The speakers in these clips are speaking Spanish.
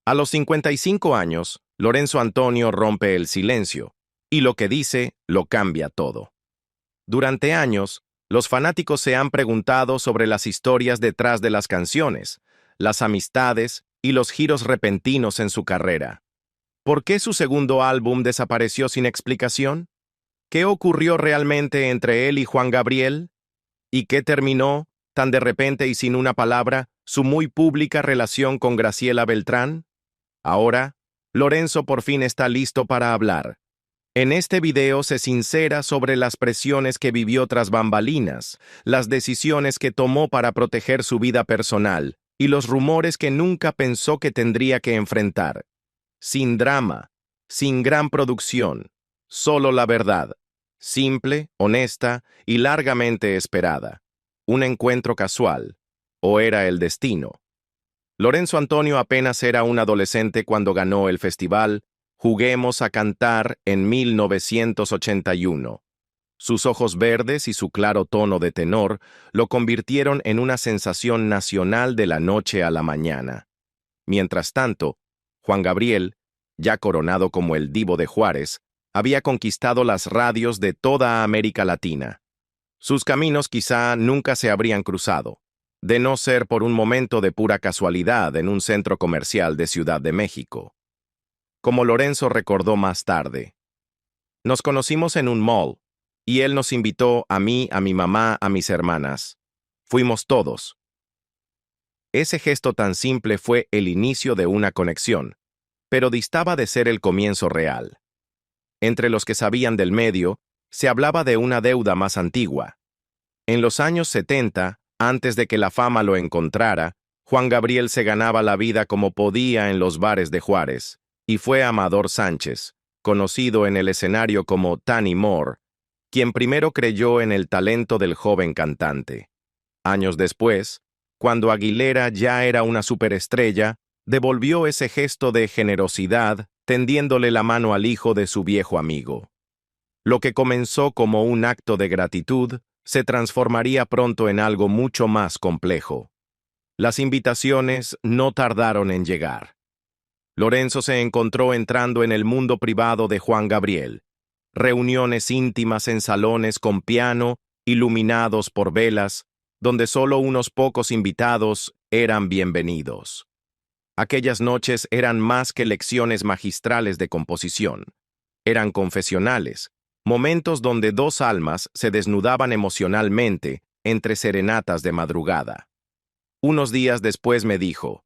A los 55 años, Lorenzo Antonio rompe el silencio, y lo que dice lo cambia todo. Durante años, los fanáticos se han preguntado sobre las historias detrás de las canciones, las amistades y los giros repentinos en su carrera. ¿Por qué su segundo álbum desapareció sin explicación? ¿Qué ocurrió realmente entre él y Juan Gabriel? ¿Y qué terminó, tan de repente y sin una palabra, su muy pública relación con Graciela Beltrán? Ahora, Lorenzo por fin está listo para hablar. En este video se sincera sobre las presiones que vivió tras bambalinas, las decisiones que tomó para proteger su vida personal y los rumores que nunca pensó que tendría que enfrentar. Sin drama, sin gran producción, solo la verdad, simple, honesta y largamente esperada. Un encuentro casual, ¿o era el destino? Lorenzo Antonio apenas era un adolescente cuando ganó el festival Juguemos a Cantar en 1981. Sus ojos verdes y su claro tono de tenor lo convirtieron en una sensación nacional de la noche a la mañana. Mientras tanto, Juan Gabriel, ya coronado como el Divo de Juárez, había conquistado las radios de toda América Latina. Sus caminos quizá nunca se habrían cruzado, de no ser por un momento de pura casualidad en un centro comercial de Ciudad de México. Como Lorenzo recordó más tarde, nos conocimos en un mall, y él nos invitó a mí, a mi mamá, a mis hermanas. Fuimos todos. Ese gesto tan simple fue el inicio de una conexión, pero distaba de ser el comienzo real. Entre los que sabían del medio, se hablaba de una deuda más antigua. En los años 70, antes de que la fama lo encontrara, Juan Gabriel se ganaba la vida como podía en los bares de Juárez, y fue Amador Sánchez, conocido en el escenario como Tanny Moore, quien primero creyó en el talento del joven cantante. Años después, cuando Aguilera ya era una superestrella, devolvió ese gesto de generosidad, tendiéndole la mano al hijo de su viejo amigo. Lo que comenzó como un acto de gratitud, se transformaría pronto en algo mucho más complejo. Las invitaciones no tardaron en llegar. Lorenzo se encontró entrando en el mundo privado de Juan Gabriel. Reuniones íntimas en salones con piano, iluminados por velas, donde solo unos pocos invitados eran bienvenidos. Aquellas noches eran más que lecciones magistrales de composición. Eran confesionales, momentos donde dos almas se desnudaban emocionalmente entre serenatas de madrugada. Unos días después me dijo,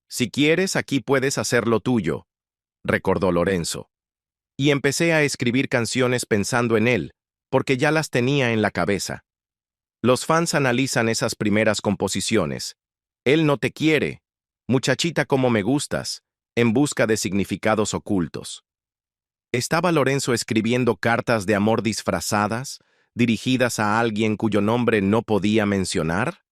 «Si quieres, aquí puedes hacer lo tuyo», recordó Lorenzo. Y empecé a escribir canciones pensando en él, porque ya las tenía en la cabeza. Los fans analizan esas primeras composiciones. Él no te quiere, muchachita como me gustas, en busca de significados ocultos. ¿Estaba Lorenzo escribiendo cartas de amor disfrazadas, dirigidas a alguien cuyo nombre no podía mencionar?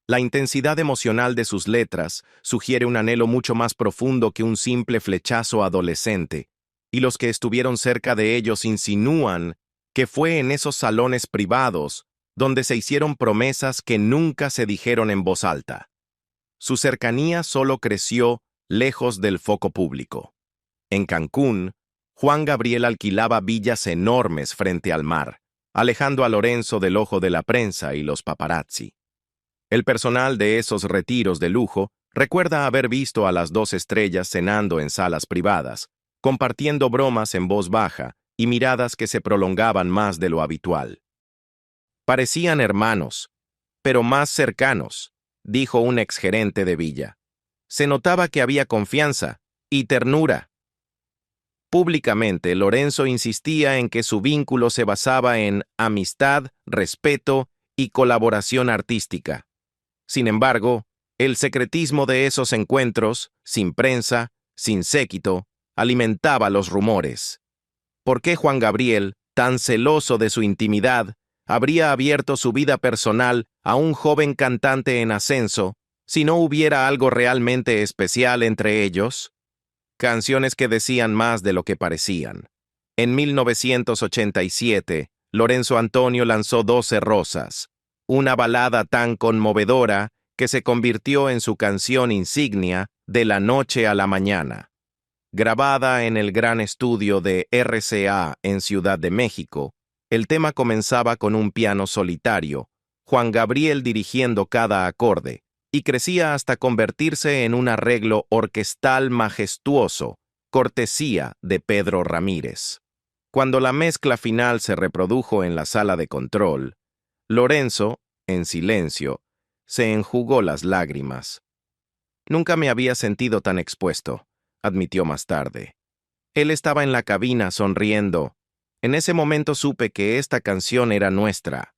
La intensidad emocional de sus letras sugiere un anhelo mucho más profundo que un simple flechazo adolescente, y los que estuvieron cerca de ellos insinúan que fue en esos salones privados donde se hicieron promesas que nunca se dijeron en voz alta. Su cercanía solo creció lejos del foco público. En Cancún, Juan Gabriel alquilaba villas enormes frente al mar, alejando a Lorenzo del ojo de la prensa y los paparazzi. El personal de esos retiros de lujo recuerda haber visto a las dos estrellas cenando en salas privadas, compartiendo bromas en voz baja y miradas que se prolongaban más de lo habitual. Parecían hermanos, pero más cercanos, dijo un exgerente de Villa. Se notaba que había confianza y ternura. Públicamente, Lorenzo insistía en que su vínculo se basaba en amistad, respeto y colaboración artística. Sin embargo, el secretismo de esos encuentros, sin prensa, sin séquito, alimentaba los rumores. ¿Por qué Juan Gabriel, tan celoso de su intimidad, habría abierto su vida personal a un joven cantante en ascenso si no hubiera algo realmente especial entre ellos? Canciones que decían más de lo que parecían. En 1987, Lorenzo Antonio lanzó 12 Rosas, una balada tan conmovedora que se convirtió en su canción insignia De la noche a la mañana. Grabada en el gran estudio de RCA en Ciudad de México, el tema comenzaba con un piano solitario, Juan Gabriel dirigiendo cada acorde, y crecía hasta convertirse en un arreglo orquestal majestuoso, cortesía de Pedro Ramírez. Cuando la mezcla final se reprodujo en la sala de control, Lorenzo, en silencio, se enjugó las lágrimas. Nunca me había sentido tan expuesto, admitió más tarde. Él estaba en la cabina sonriendo. En ese momento supe que esta canción era nuestra.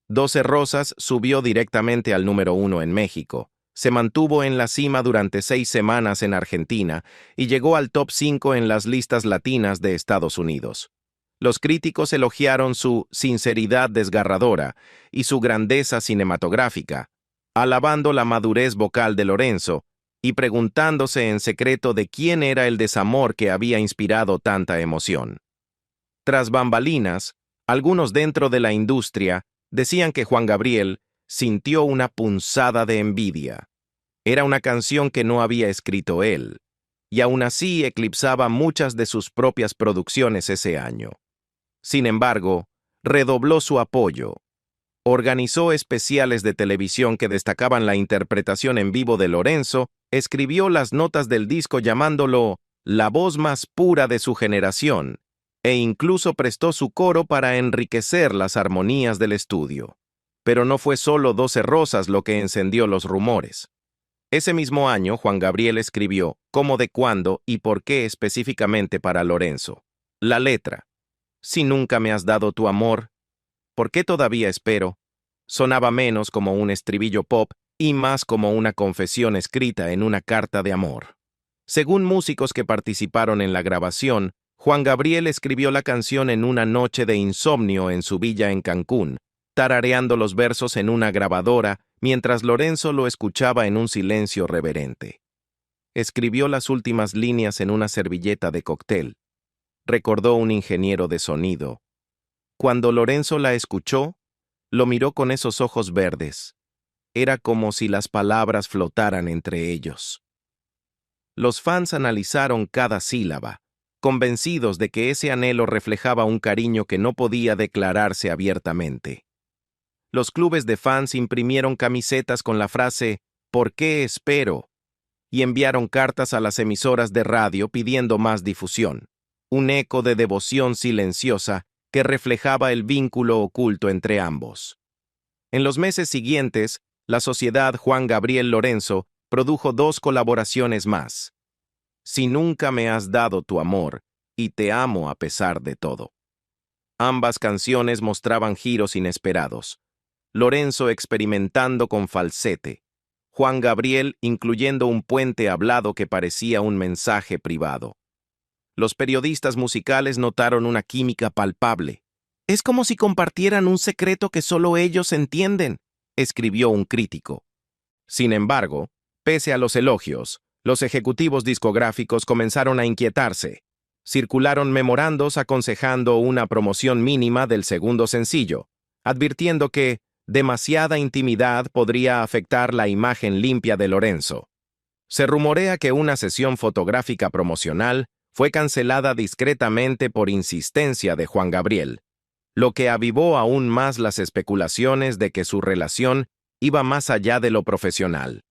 12 Rosas subió directamente al número 1 en México. Se mantuvo en la cima durante 6 semanas en Argentina y llegó al top 5 en las listas latinas de Estados Unidos. Los críticos elogiaron su sinceridad desgarradora y su grandeza cinematográfica, alabando la madurez vocal de Lorenzo y preguntándose en secreto de quién era el desamor que había inspirado tanta emoción. Tras bambalinas, algunos dentro de la industria decían que Juan Gabriel sintió una punzada de envidia. Era una canción que no había escrito él, y aún así eclipsaba muchas de sus propias producciones ese año. Sin embargo, redobló su apoyo. Organizó especiales de televisión que destacaban la interpretación en vivo de Lorenzo, escribió las notas del disco llamándolo la voz más pura de su generación, e incluso prestó su coro para enriquecer las armonías del estudio. Pero no fue solo 12 Rosas lo que encendió los rumores. Ese mismo año, Juan Gabriel escribió cómo, de cuándo y por qué específicamente para Lorenzo. La letra: si nunca me has dado tu amor, ¿por qué todavía espero? Sonaba menos como un estribillo pop y más como una confesión escrita en una carta de amor. Según músicos que participaron en la grabación, Juan Gabriel escribió la canción en una noche de insomnio en su villa en Cancún, tarareando los versos en una grabadora mientras Lorenzo lo escuchaba en un silencio reverente. Escribió las últimas líneas en una servilleta de cóctel. Recordó un ingeniero de sonido. Cuando Lorenzo la escuchó, lo miró con esos ojos verdes. Era como si las palabras flotaran entre ellos. Los fans analizaron cada sílaba, convencidos de que ese anhelo reflejaba un cariño que no podía declararse abiertamente. Los clubes de fans imprimieron camisetas con la frase «¿Por qué espero?», y enviaron cartas a las emisoras de radio pidiendo más difusión, un eco de devoción silenciosa que reflejaba el vínculo oculto entre ambos. En los meses siguientes, la sociedad Juan Gabriel Lorenzo produjo 2 colaboraciones más: Si nunca me has dado tu amor y Te amo a pesar de todo. Ambas canciones mostraban giros inesperados. Lorenzo experimentando con falsete, Juan Gabriel incluyendo un puente hablado que parecía un mensaje privado. Los periodistas musicales notaron una química palpable. «Es como si compartieran un secreto que solo ellos entienden», escribió un crítico. Sin embargo, pese a los elogios, los ejecutivos discográficos comenzaron a inquietarse. Circularon memorandos aconsejando una promoción mínima del segundo sencillo, advirtiendo que demasiada intimidad podría afectar la imagen limpia de Lorenzo. Se rumorea que una sesión fotográfica promocional fue cancelada discretamente por insistencia de Juan Gabriel, lo que avivó aún más las especulaciones de que su relación iba más allá de lo profesional.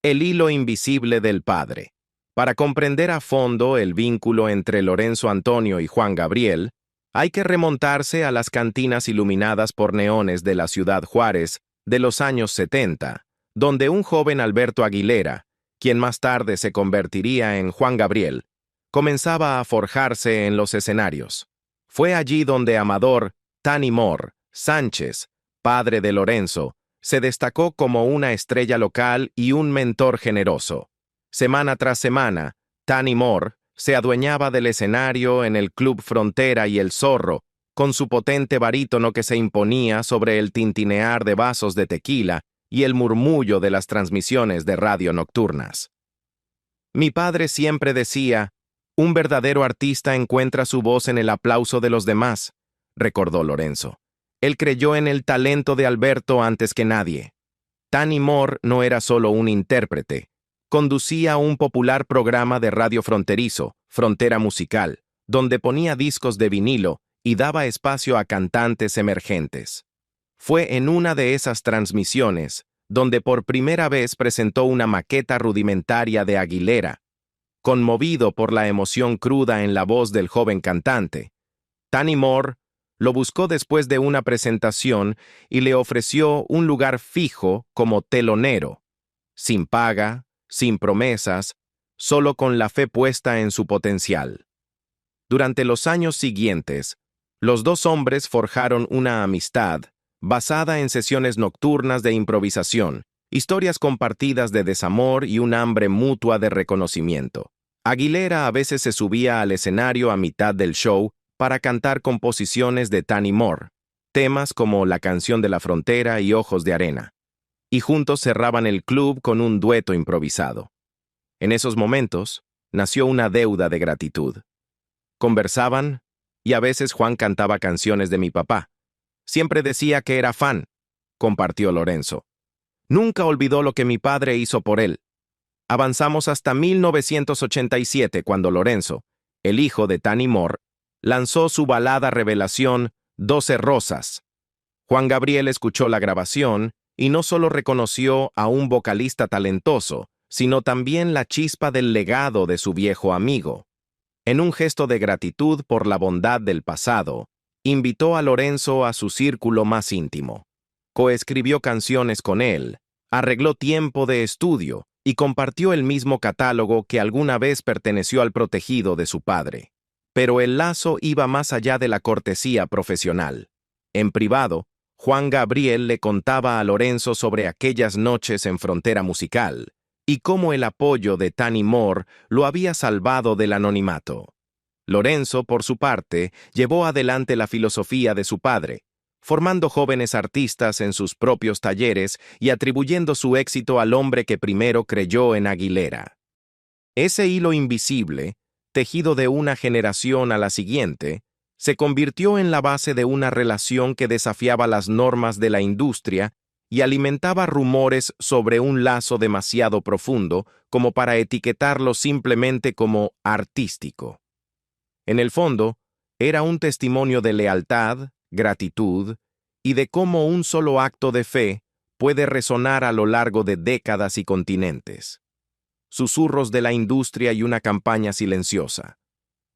El hilo invisible del padre. Para comprender a fondo el vínculo entre Lorenzo Antonio y Juan Gabriel, hay que remontarse a las cantinas iluminadas por neones de la ciudad Juárez de los años 70, donde un joven Alberto Aguilera, quien más tarde se convertiría en Juan Gabriel, comenzaba a forjarse en los escenarios. Fue allí donde Amador Tani Moore Sánchez, padre de Lorenzo, se destacó como una estrella local y un mentor generoso. Semana tras semana, Tani Moore se adueñaba del escenario en el Club Frontera y El Zorro, con su potente barítono que se imponía sobre el tintinear de vasos de tequila y el murmullo de las transmisiones de radio nocturnas. Mi padre siempre decía, «Un verdadero artista encuentra su voz en el aplauso de los demás», recordó Lorenzo. Él creyó en el talento de Alberto antes que nadie. Tani Moore no era solo un intérprete, conducía un popular programa de radio fronterizo, Frontera Musical, donde ponía discos de vinilo y daba espacio a cantantes emergentes. Fue en una de esas transmisiones donde por primera vez presentó una maqueta rudimentaria de Aguilera. Conmovido por la emoción cruda en la voz del joven cantante, Tanny Moore lo buscó después de una presentación y le ofreció un lugar fijo como telonero, sin paga, sin promesas, solo con la fe puesta en su potencial. Durante los años siguientes, los dos hombres forjaron una amistad basada en sesiones nocturnas de improvisación, historias compartidas de desamor y un hambre mutua de reconocimiento. Aguilera a veces se subía al escenario a mitad del show para cantar composiciones de Tanny Moore, temas como La canción de la frontera y Ojos de arena, y juntos cerraban el club con un dueto improvisado. En esos momentos, nació una deuda de gratitud. Conversaban, y a veces Juan cantaba canciones de mi papá. Siempre decía que era fan, compartió Lorenzo. Nunca olvidó lo que mi padre hizo por él. Avanzamos hasta 1987 cuando Lorenzo, el hijo de Tanny Moore, lanzó su balada revelación 12 Rosas. Juan Gabriel escuchó la grabación y no solo reconoció a un vocalista talentoso, sino también la chispa del legado de su viejo amigo. En un gesto de gratitud por la bondad del pasado, invitó a Lorenzo a su círculo más íntimo. Coescribió canciones con él, arregló tiempo de estudio y compartió el mismo catálogo que alguna vez perteneció al protegido de su padre. Pero el lazo iba más allá de la cortesía profesional. En privado, Juan Gabriel le contaba a Lorenzo sobre aquellas noches en Frontera Musical y cómo el apoyo de Tanny Moore lo había salvado del anonimato. Lorenzo, por su parte, llevó adelante la filosofía de su padre, formando jóvenes artistas en sus propios talleres y atribuyendo su éxito al hombre que primero creyó en Aguilera. Ese hilo invisible, tejido de una generación a la siguiente, se convirtió en la base de una relación que desafiaba las normas de la industria y alimentaba rumores sobre un lazo demasiado profundo como para etiquetarlo simplemente como artístico. En el fondo, era un testimonio de lealtad, gratitud y de cómo un solo acto de fe puede resonar a lo largo de décadas y continentes. Susurros de la industria y una campaña silenciosa.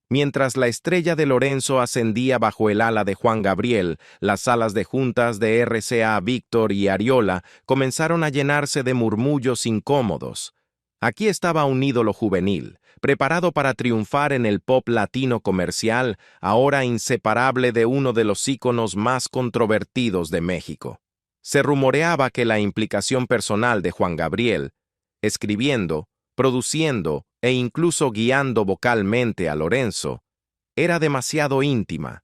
Mientras la estrella de Lorenzo ascendía bajo el ala de Juan Gabriel, las salas de juntas de RCA Víctor y Ariola comenzaron a llenarse de murmullos incómodos. Aquí estaba un ídolo juvenil, preparado para triunfar en el pop latino comercial, ahora inseparable de uno de los íconos más controvertidos de México. Se rumoreaba que la implicación personal de Juan Gabriel, escribiendo, produciendo e incluso guiando vocalmente a Lorenzo, era demasiado íntima,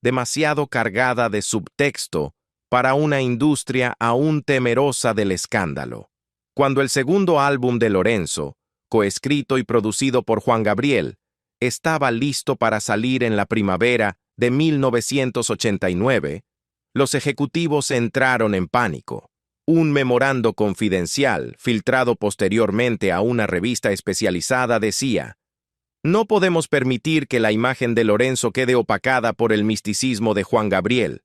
demasiado cargada de subtexto para una industria aún temerosa del escándalo. Cuando el segundo álbum de Lorenzo, coescrito y producido por Juan Gabriel, estaba listo para salir en la primavera de 1989, los ejecutivos entraron en pánico. Un memorando confidencial, filtrado posteriormente a una revista especializada, decía: "No podemos permitir que la imagen de Lorenzo quede opacada por el misticismo de Juan Gabriel.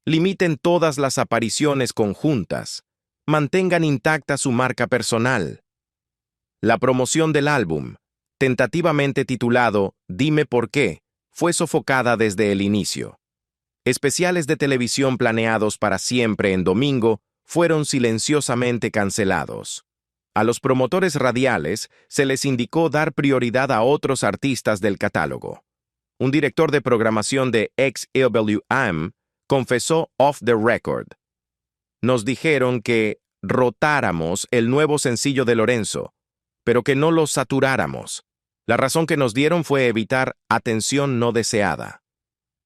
Limiten todas las apariciones conjuntas. Mantengan intacta su marca personal". La promoción del álbum, tentativamente titulado Dime por qué, fue sofocada desde el inicio. Especiales de televisión planeados para siempre en domingo fueron silenciosamente cancelados. A los promotores radiales se les indicó dar prioridad a otros artistas del catálogo. Un director de programación de XEWAM confesó off the record: "Nos dijeron que rotáramos el nuevo sencillo de Lorenzo, pero que no lo saturáramos. La razón que nos dieron fue evitar atención no deseada".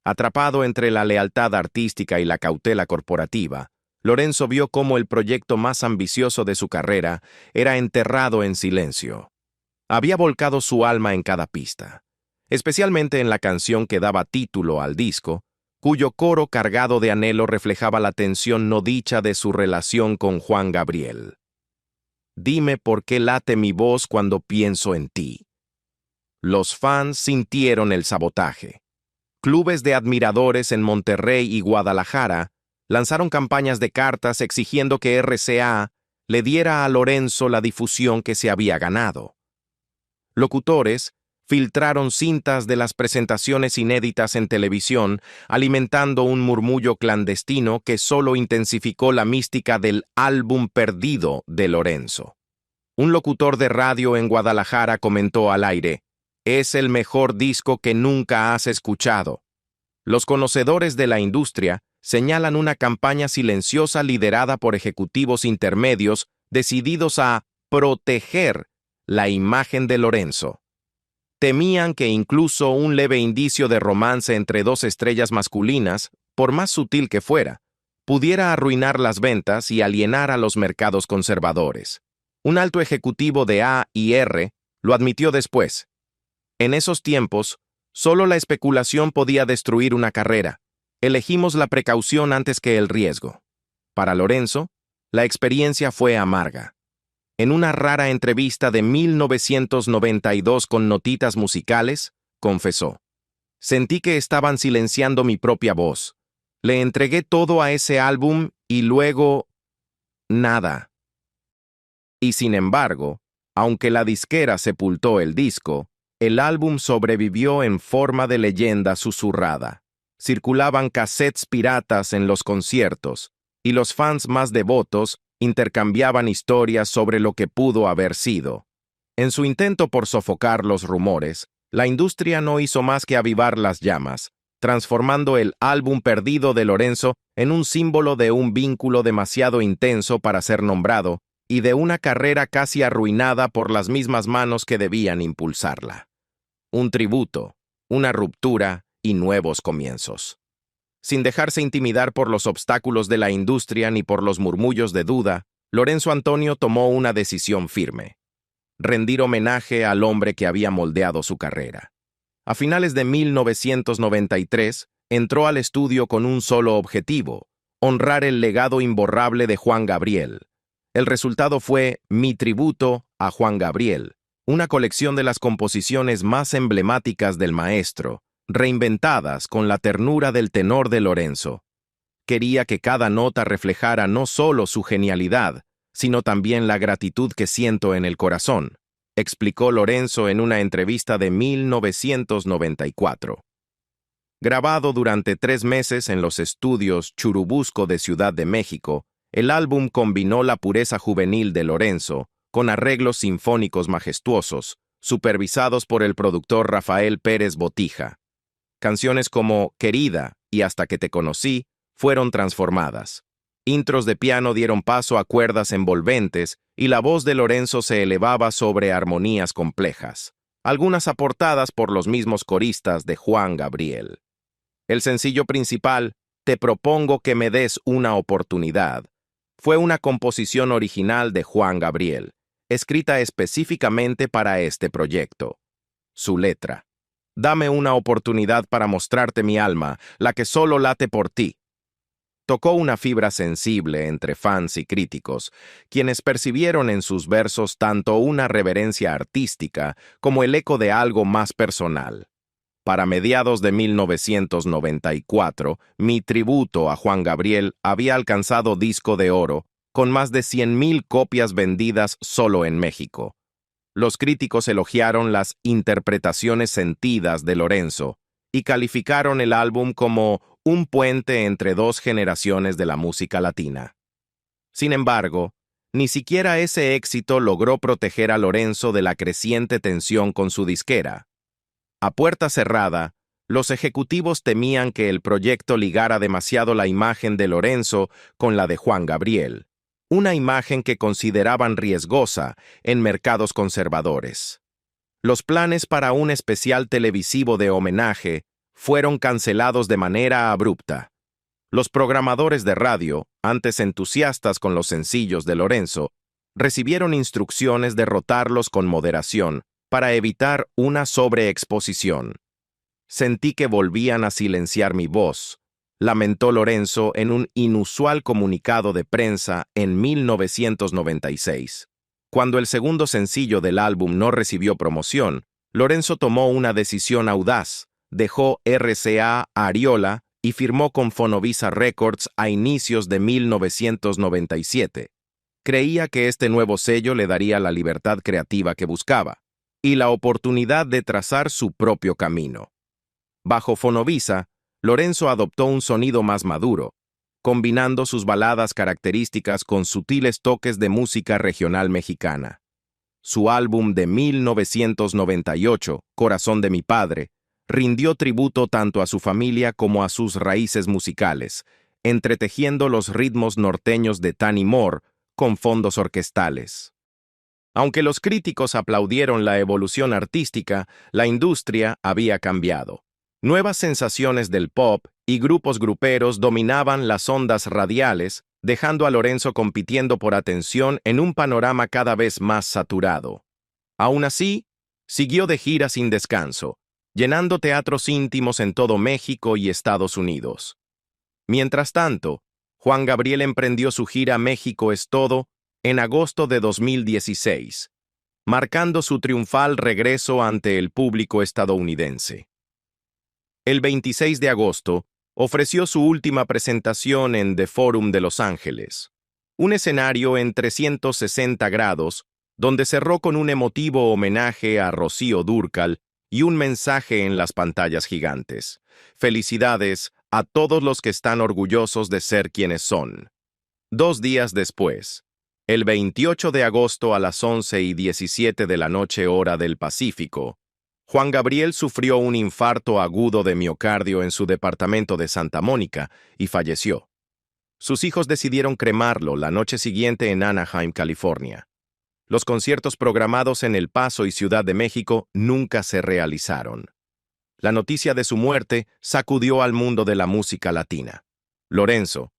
Atrapado entre la lealtad artística y la cautela corporativa, Lorenzo vio cómo el proyecto más ambicioso de su carrera era enterrado en silencio. Había volcado su alma en cada pista, especialmente en la canción que daba título al disco, cuyo coro cargado de anhelo reflejaba la tensión no dicha de su relación con Juan Gabriel. Dime por qué late mi voz cuando pienso en ti. Los fans sintieron el sabotaje. Clubes de admiradores en Monterrey y Guadalajara lanzaron campañas de cartas exigiendo que RCA le diera a Lorenzo la difusión que se había ganado. Locutores filtraron cintas de las presentaciones inéditas en televisión, alimentando un murmullo clandestino que solo intensificó la mística del álbum perdido de Lorenzo. Un locutor de radio en Guadalajara comentó al aire: «Es el mejor disco que nunca has escuchado». Los conocedores de la industria señalan una campaña silenciosa liderada por ejecutivos intermedios decididos a proteger la imagen de Lorenzo. Temían que incluso un leve indicio de romance entre dos estrellas masculinas, por más sutil que fuera, pudiera arruinar las ventas y alienar a los mercados conservadores. Un alto ejecutivo de A&R lo admitió después. En esos tiempos, solo la especulación podía destruir una carrera. Elegimos la precaución antes que el riesgo. Para Lorenzo, la experiencia fue amarga. En una rara entrevista de 1992 con Notitas Musicales, confesó: «Sentí que estaban silenciando mi propia voz. Le entregué todo a ese álbum y luego... nada». Y sin embargo, aunque la disquera sepultó el disco, el álbum sobrevivió en forma de leyenda susurrada. Circulaban cassettes piratas en los conciertos, y los fans más devotos intercambiaban historias sobre lo que pudo haber sido. En su intento por sofocar los rumores, la industria no hizo más que avivar las llamas, transformando el álbum perdido de Lorenzo en un símbolo de un vínculo demasiado intenso para ser nombrado y de una carrera casi arruinada por las mismas manos que debían impulsarla. Un tributo, una ruptura y nuevos comienzos. Sin dejarse intimidar por los obstáculos de la industria ni por los murmullos de duda, Lorenzo Antonio tomó una decisión firme: rendir homenaje al hombre que había moldeado su carrera. A finales de 1993, entró al estudio con un solo objetivo: honrar el legado imborrable de Juan Gabriel. El resultado fue Mi tributo a Juan Gabriel, una colección de las composiciones más emblemáticas del maestro, reinventadas con la ternura del tenor de Lorenzo. Quería que cada nota reflejara no solo su genialidad, sino también la gratitud que siento en el corazón, explicó Lorenzo en una entrevista de 1994. Grabado durante 3 meses en los estudios Churubusco de Ciudad de México, el álbum combinó la pureza juvenil de Lorenzo con arreglos sinfónicos majestuosos, supervisados por el productor Rafael Pérez Botija. Canciones como Querida y Hasta que te conocí fueron transformadas. Intros de piano dieron paso a cuerdas envolventes y la voz de Lorenzo se elevaba sobre armonías complejas, algunas aportadas por los mismos coristas de Juan Gabriel. El sencillo principal, Te propongo que me des una oportunidad, fue una composición original de Juan Gabriel, escrita específicamente para este proyecto. Su letra: Dame una oportunidad para mostrarte mi alma, la que solo late por ti. Tocó una fibra sensible entre fans y críticos, quienes percibieron en sus versos tanto una reverencia artística como el eco de algo más personal. Para mediados de 1994, Mi tributo a Juan Gabriel había alcanzado disco de oro, con más de 100,000 copias vendidas solo en México. Los críticos elogiaron las interpretaciones sentidas de Lorenzo y calificaron el álbum como un puente entre dos generaciones de la música latina. Sin embargo, ni siquiera ese éxito logró proteger a Lorenzo de la creciente tensión con su disquera. A puerta cerrada, los ejecutivos temían que el proyecto ligara demasiado la imagen de Lorenzo con la de Juan Gabriel, una imagen que consideraban riesgosa en mercados conservadores. Los planes para un especial televisivo de homenaje fueron cancelados de manera abrupta. Los programadores de radio, antes entusiastas con los sencillos de Lorenzo, recibieron instrucciones de rotarlos con moderación para evitar una sobreexposición. Sentí que volvían a silenciar mi voz, lamentó Lorenzo en un inusual comunicado de prensa en 1996. Cuando el segundo sencillo del álbum no recibió promoción, Lorenzo tomó una decisión audaz, dejó RCA Ariola y firmó con Fonovisa Records a inicios de 1997. Creía que este nuevo sello le daría la libertad creativa que buscaba y la oportunidad de trazar su propio camino. Bajo Fonovisa, Lorenzo adoptó un sonido más maduro, combinando sus baladas características con sutiles toques de música regional mexicana. Su álbum de 1998, Corazón de mi padre, rindió tributo tanto a su familia como a sus raíces musicales, entretejiendo los ritmos norteños de Tani Moore con fondos orquestales. Aunque los críticos aplaudieron la evolución artística, la industria había cambiado. Nuevas sensaciones del pop y grupos gruperos dominaban las ondas radiales, dejando a Lorenzo compitiendo por atención en un panorama cada vez más saturado. Aún así, siguió de gira sin descanso, llenando teatros íntimos en todo México y Estados Unidos. Mientras tanto, Juan Gabriel emprendió su gira México es Todo en agosto de 2016, marcando su triunfal regreso ante el público estadounidense. El 26 de agosto, ofreció su última presentación en The Forum de Los Ángeles, un escenario en 360 grados, donde cerró con un emotivo homenaje a Rocío Dúrcal y un mensaje en las pantallas gigantes. Felicidades a todos los que están orgullosos de ser quienes son. 2 días después, el 28 de agosto a las 11:17 de la noche hora del Pacífico, Juan Gabriel sufrió un infarto agudo de miocardio en su departamento de Santa Mónica y falleció. Sus hijos decidieron cremarlo la noche siguiente en Anaheim, California. Los conciertos programados en El Paso y Ciudad de México nunca se realizaron. La noticia de su muerte sacudió al mundo de la música latina. Lorenzo,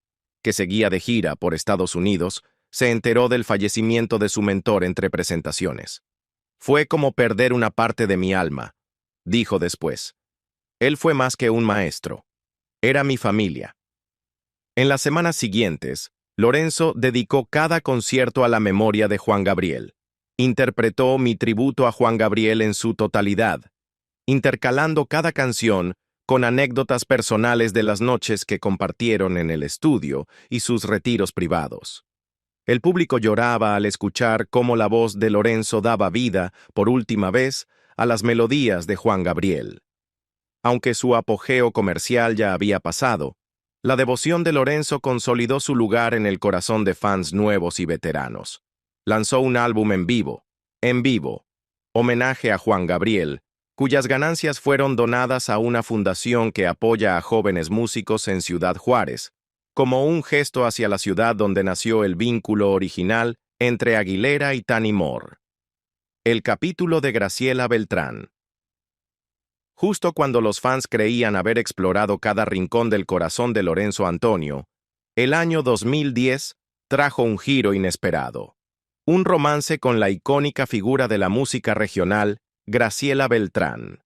que seguía de gira por Estados Unidos, se enteró del fallecimiento de su mentor entre presentaciones. Fue como perder una parte de mi alma, dijo después. Él fue más que un maestro. Era mi familia. En las semanas siguientes, Lorenzo dedicó cada concierto a la memoria de Juan Gabriel. Interpretó Mi tributo a Juan Gabriel en su totalidad, intercalando cada canción con anécdotas personales de las noches que compartieron en el estudio y sus retiros privados. El público lloraba al escuchar cómo la voz de Lorenzo daba vida, por última vez, a las melodías de Juan Gabriel. Aunque su apogeo comercial ya había pasado, la devoción de Lorenzo consolidó su lugar en el corazón de fans nuevos y veteranos. Lanzó un álbum en vivo, homenaje a Juan Gabriel, cuyas ganancias fueron donadas a una fundación que apoya a jóvenes músicos en Ciudad Juárez, como un gesto hacia la ciudad donde nació el vínculo original entre Aguilera y Tani Moore. El capítulo de Graciela Beltrán. Justo cuando los fans creían haber explorado cada rincón del corazón de Lorenzo Antonio, el año 2010 trajo un giro inesperado. Un romance con la icónica figura de la música regional, Graciela Beltrán.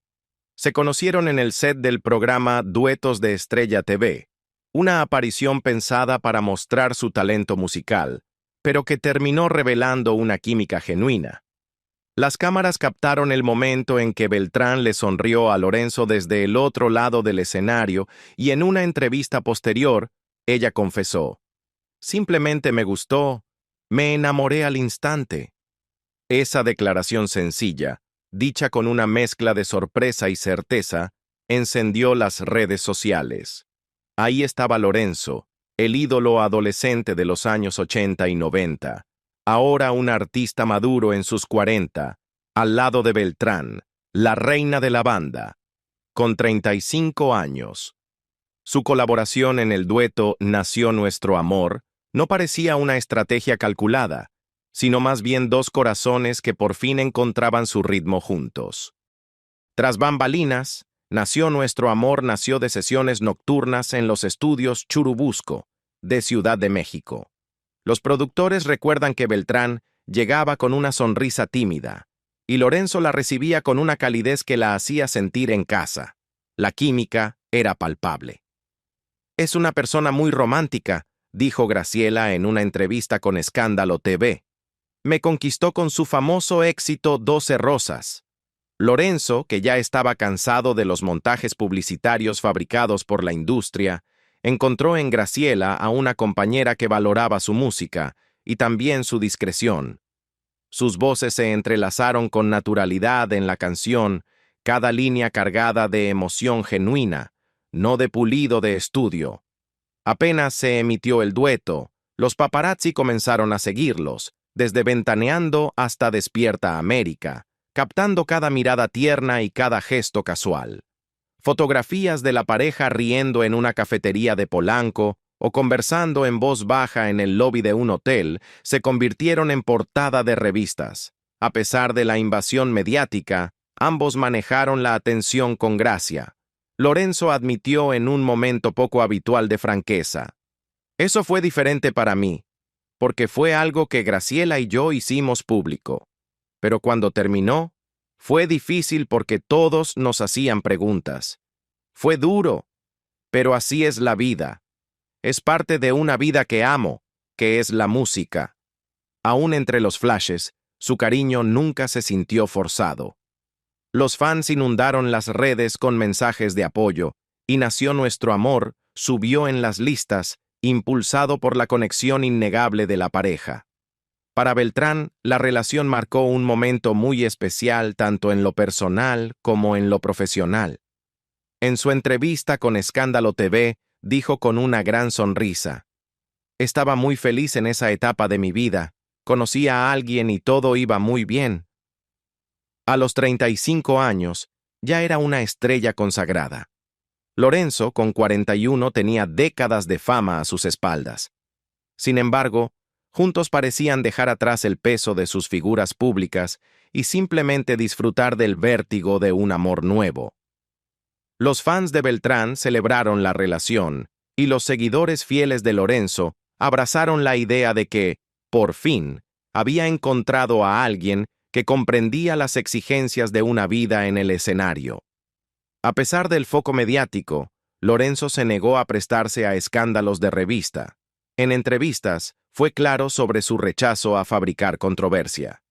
Se conocieron en el set del programa Duetos de Estrella TV, una aparición pensada para mostrar su talento musical, pero que terminó revelando una química genuina. Las cámaras captaron el momento en que Beltrán le sonrió a Lorenzo desde el otro lado del escenario y en una entrevista posterior, ella confesó: «Simplemente me gustó, me enamoré al instante». Esa declaración sencilla, dicha con una mezcla de sorpresa y certeza, encendió las redes sociales. Ahí estaba Lorenzo, el ídolo adolescente de los años 80 y 90, ahora un artista maduro en sus 40, al lado de Beltrán, la reina de la banda, con 35 años. Su colaboración en el dueto Nació Nuestro Amor no parecía una estrategia calculada, sino más bien dos corazones que por fin encontraban su ritmo juntos. Tras bambalinas, Nació Nuestro Amor nació de sesiones nocturnas en los estudios Churubusco, de Ciudad de México. Los productores recuerdan que Beltrán llegaba con una sonrisa tímida, y Lorenzo la recibía con una calidez que la hacía sentir en casa. La química era palpable. «Es una persona muy romántica», dijo Graciela en una entrevista con Escándalo TV. Me conquistó con su famoso éxito 12 rosas. Lorenzo, que ya estaba cansado de los montajes publicitarios fabricados por la industria, encontró en Graciela a una compañera que valoraba su música y también su discreción. Sus voces se entrelazaron con naturalidad en la canción, cada línea cargada de emoción genuina, no de pulido de estudio. Apenas se emitió el dueto, los paparazzi comenzaron a seguirlos, desde Ventaneando hasta Despierta América, captando cada mirada tierna y cada gesto casual. Fotografías de la pareja riendo en una cafetería de Polanco o conversando en voz baja en el lobby de un hotel se convirtieron en portada de revistas. A pesar de la invasión mediática, ambos manejaron la atención con gracia. Lorenzo admitió en un momento poco habitual de franqueza: eso fue diferente para mí, porque fue algo que Graciela y yo hicimos público. Pero cuando terminó, fue difícil porque todos nos hacían preguntas. Fue duro, pero así es la vida. Es parte de una vida que amo, que es la música. Aún entre los flashes, su cariño nunca se sintió forzado. Los fans inundaron las redes con mensajes de apoyo, y Nació Nuestro Amor subió en las listas, impulsado por la conexión innegable de la pareja. Para Beltrán, la relación marcó un momento muy especial tanto en lo personal como en lo profesional. En su entrevista con Escándalo TV, dijo con una gran sonrisa: estaba muy feliz en esa etapa de mi vida, conocí a alguien y todo iba muy bien. A los 35 años, ya era una estrella consagrada. Lorenzo, con 41, tenía décadas de fama a sus espaldas. Sin embargo, juntos parecían dejar atrás el peso de sus figuras públicas y simplemente disfrutar del vértigo de un amor nuevo. Los fans de Beltrán celebraron la relación, y los seguidores fieles de Lorenzo abrazaron la idea de que, por fin, había encontrado a alguien que comprendía las exigencias de una vida en el escenario. A pesar del foco mediático, Lorenzo se negó a prestarse a escándalos de revista. En entrevistas, fue claro sobre su rechazo a fabricar controversia.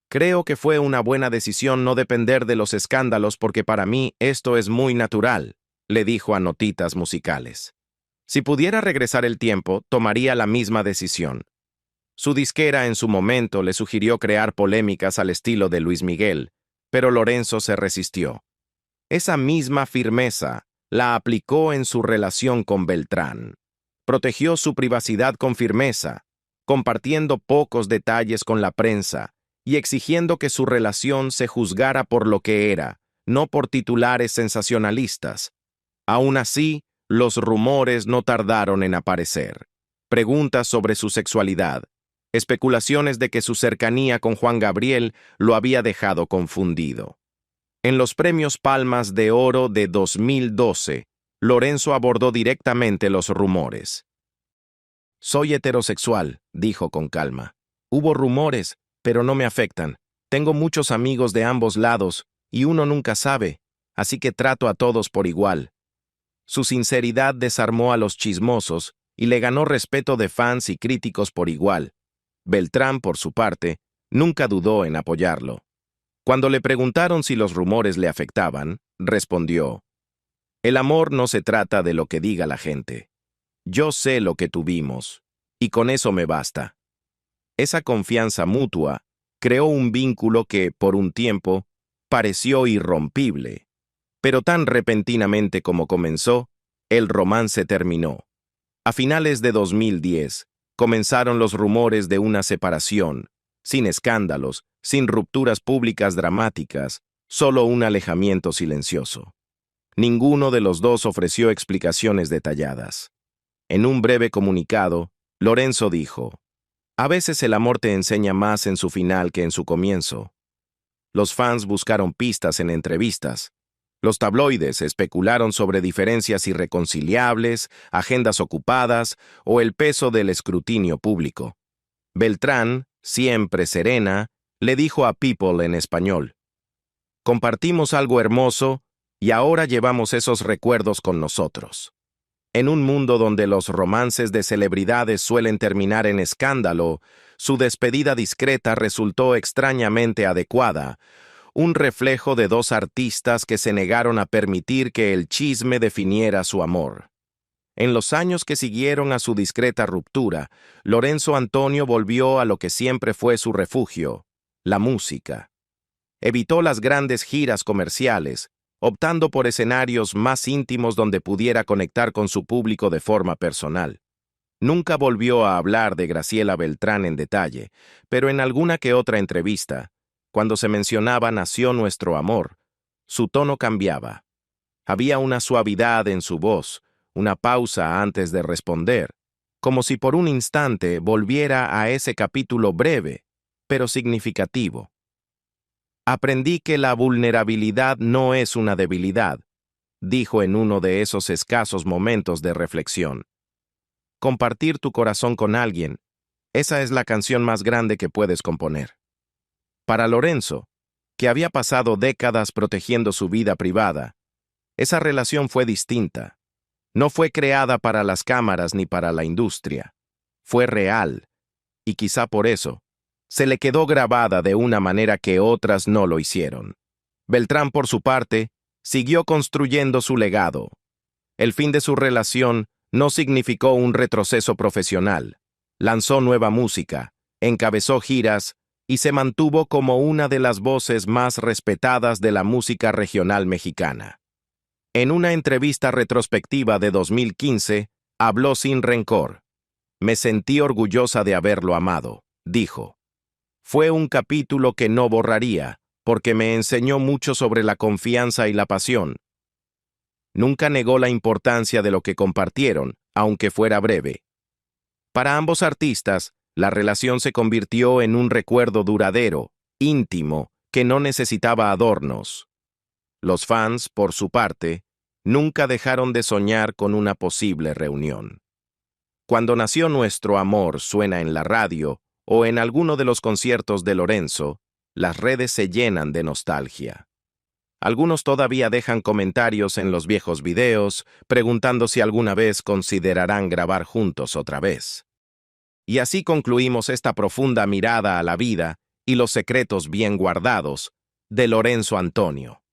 Creo que fue una buena decisión no depender de los escándalos porque para mí esto es muy natural, le dijo a Notitas Musicales. Si pudiera regresar el tiempo, tomaría la misma decisión. Su disquera en su momento le sugirió crear polémicas al estilo de Luis Miguel, pero Lorenzo se resistió. Esa misma firmeza la aplicó en su relación con Beltrán. Protegió su privacidad con firmeza, compartiendo pocos detalles con la prensa y exigiendo que su relación se juzgara por lo que era, no por titulares sensacionalistas. Aún así, los rumores no tardaron en aparecer. Preguntas sobre su sexualidad, especulaciones de que su cercanía con Juan Gabriel lo había dejado confundido. En los premios Palmas de Oro de 2012, Lorenzo abordó directamente los rumores. Soy heterosexual, dijo con calma. Hubo rumores, pero no me afectan. Tengo muchos amigos de ambos lados, y uno nunca sabe, así que trato a todos por igual. Su sinceridad desarmó a los chismosos y le ganó respeto de fans y críticos por igual. Beltrán, por su parte, nunca dudó en apoyarlo. Cuando le preguntaron si los rumores le afectaban, respondió: el amor no se trata de lo que diga la gente. Yo sé lo que tuvimos, y con eso me basta. Esa confianza mutua creó un vínculo que, por un tiempo, pareció irrompible. Pero tan repentinamente como comenzó, el romance terminó. A finales de 2010, comenzaron los rumores de una separación, sin escándalos, sin rupturas públicas dramáticas, solo un alejamiento silencioso. Ninguno de los dos ofreció explicaciones detalladas. En un breve comunicado, Lorenzo dijo: a veces el amor te enseña más en su final que en su comienzo. Los fans buscaron pistas en entrevistas. Los tabloides especularon sobre diferencias irreconciliables, agendas ocupadas o el peso del escrutinio público. Beltrán, siempre serena, le dijo a People en español: compartimos algo hermoso y ahora llevamos esos recuerdos con nosotros. En un mundo donde los romances de celebridades suelen terminar en escándalo, su despedida discreta resultó extrañamente adecuada, un reflejo de dos artistas que se negaron a permitir que el chisme definiera su amor. En los años que siguieron a su discreta ruptura, Lorenzo Antonio volvió a lo que siempre fue su refugio, la música. Evitó las grandes giras comerciales, optando por escenarios más íntimos donde pudiera conectar con su público de forma personal. Nunca volvió a hablar de Graciela Beltrán en detalle, pero en alguna que otra entrevista, cuando se mencionaba Nació nuestro amor, su tono cambiaba. Había una suavidad en su voz, una pausa antes de responder, como si por un instante volviera a ese capítulo breve, pero significativo. Aprendí que la vulnerabilidad no es una debilidad, dijo en uno de esos escasos momentos de reflexión. Compartir tu corazón con alguien, esa es la canción más grande que puedes componer. Para Lorenzo, que había pasado décadas protegiendo su vida privada, esa relación fue distinta. No fue creada para las cámaras ni para la industria. Fue real, y quizá por eso, se le quedó grabada de una manera que otras no lo hicieron. Beltrán, por su parte, siguió construyendo su legado. El fin de su relación no significó un retroceso profesional. Lanzó nueva música, encabezó giras y se mantuvo como una de las voces más respetadas de la música regional mexicana. En una entrevista retrospectiva de 2015, habló sin rencor. Me sentí orgullosa de haberlo amado, dijo. Fue un capítulo que no borraría, porque me enseñó mucho sobre la confianza y la pasión. Nunca negó la importancia de lo que compartieron, aunque fuera breve. Para ambos artistas, la relación se convirtió en un recuerdo duradero, íntimo, que no necesitaba adornos. Los fans, por su parte, nunca dejaron de soñar con una posible reunión. Cuando Nació nuestro amor suena en la radio o en alguno de los conciertos de Lorenzo, las redes se llenan de nostalgia. Algunos todavía dejan comentarios en los viejos videos, preguntando si alguna vez considerarán grabar juntos otra vez. Y así concluimos esta profunda mirada a la vida y los secretos bien guardados de Lorenzo Antonio.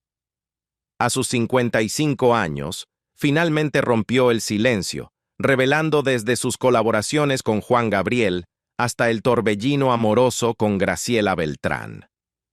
A sus 55 años, finalmente rompió el silencio, revelando desde sus colaboraciones con Juan Gabriel hasta el torbellino amoroso con Graciela Beltrán.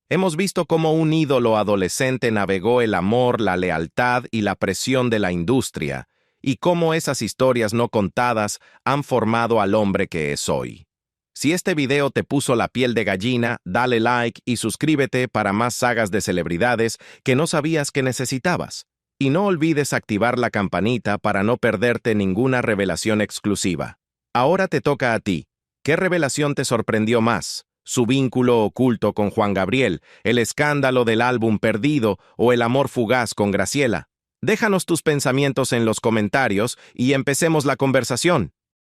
Hemos visto cómo un ídolo adolescente navegó el amor, la lealtad y la presión de la industria, y cómo esas historias no contadas han formado al hombre que es hoy. Si este video te puso la piel de gallina, dale like y suscríbete para más sagas de celebridades que no sabías que necesitabas. Y no olvides activar la campanita para no perderte ninguna revelación exclusiva. Ahora te toca a ti. ¿Qué revelación te sorprendió más? ¿Su vínculo oculto con Juan Gabriel, el escándalo del álbum Perdido o el amor fugaz con Graciela? Déjanos tus pensamientos en los comentarios y empecemos la conversación.